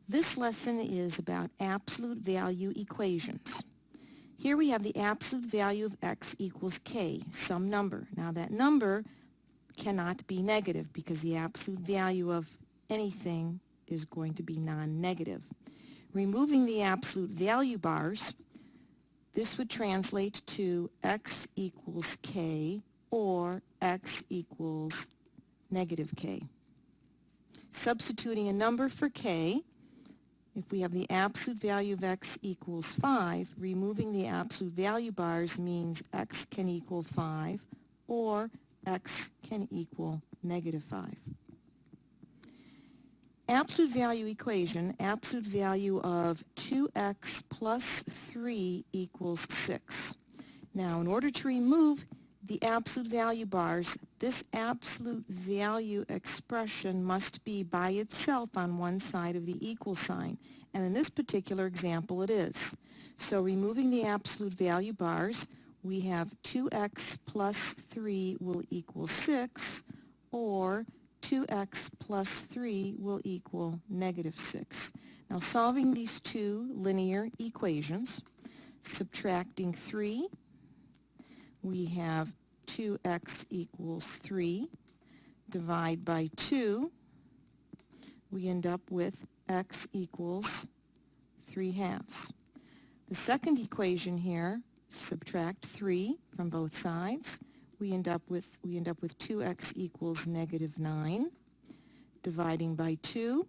This lesson is about absolute value equations. Here we have the absolute value of x equals k, some number. Now that number cannot be negative because the absolute value of anything is going to be non-negative. Removing the absolute value bars, this would translate to x equals k or x equals negative k. Substituting a number for k, if we have the absolute value of x equals 5, removing the absolute value bars means x can equal 5 or x can equal negative 5. Absolute value equation, absolute value of 2x plus 3 equals 6. Now, in order to remove the absolute value bars, this absolute value expression must be by itself on one side of the equal sign. And in this particular example, it is. So removing the absolute value bars, we have 2x plus 3 will equal 6, or 2x plus 3 will equal negative 6. Now solving these two linear equations, subtracting 3, we have 2x equals 3. Divide by 2, we end up with x equals 3/2. The second equation here, subtract 3 from both sides. We end up with 2x equals negative 9. Dividing by 2,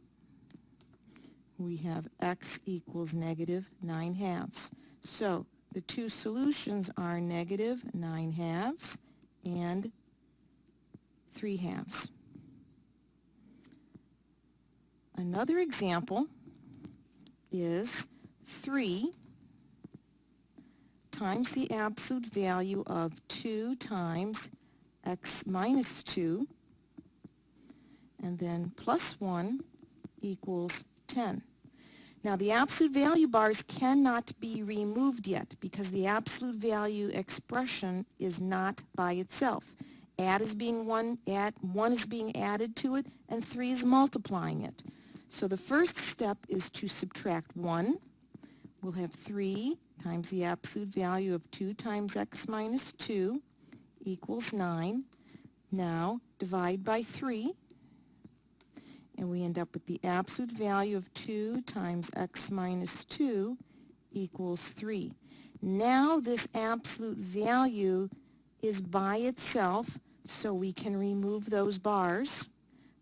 we have x equals negative 9/2. So the two solutions are negative 9/2 and 3/2. Another example is 3 times the absolute value of 2 times x minus 2, and then plus 1 equals 10. Now the absolute value bars cannot be removed yet because the absolute value expression is not by itself. 1 is being added to it, and 3 is multiplying it. So the first step is to subtract 1. We'll have 3 times the absolute value of 2 times x minus 2 equals 9. Now divide by 3, and we end up with the absolute value of 2 times x minus 2 equals 3. Now this absolute value is by itself, so we can remove those bars.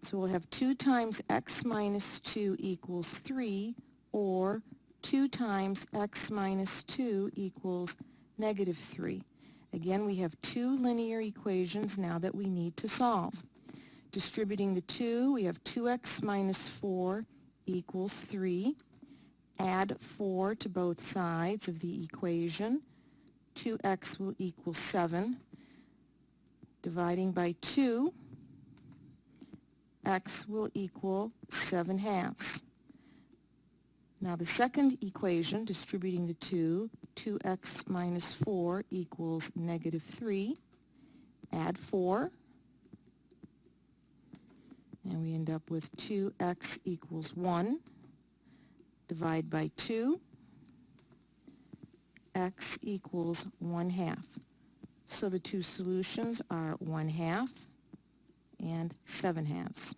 So we'll have 2 times x minus 2 equals 3, or 2 times x minus 2 equals negative 3. Again, we have two linear equations now that we need to solve. Distributing the 2, we have 2x minus 4 equals 3. Add 4 to both sides of the equation. 2x will equal 7. Dividing by 2, x will equal 7/2. Now the second equation, distributing the 2, 2x minus 4 equals negative 3. Add 4, and we end up with 2x equals 1. Divide by 2, x equals 1/2. So the two solutions are 1/2 and 7/2.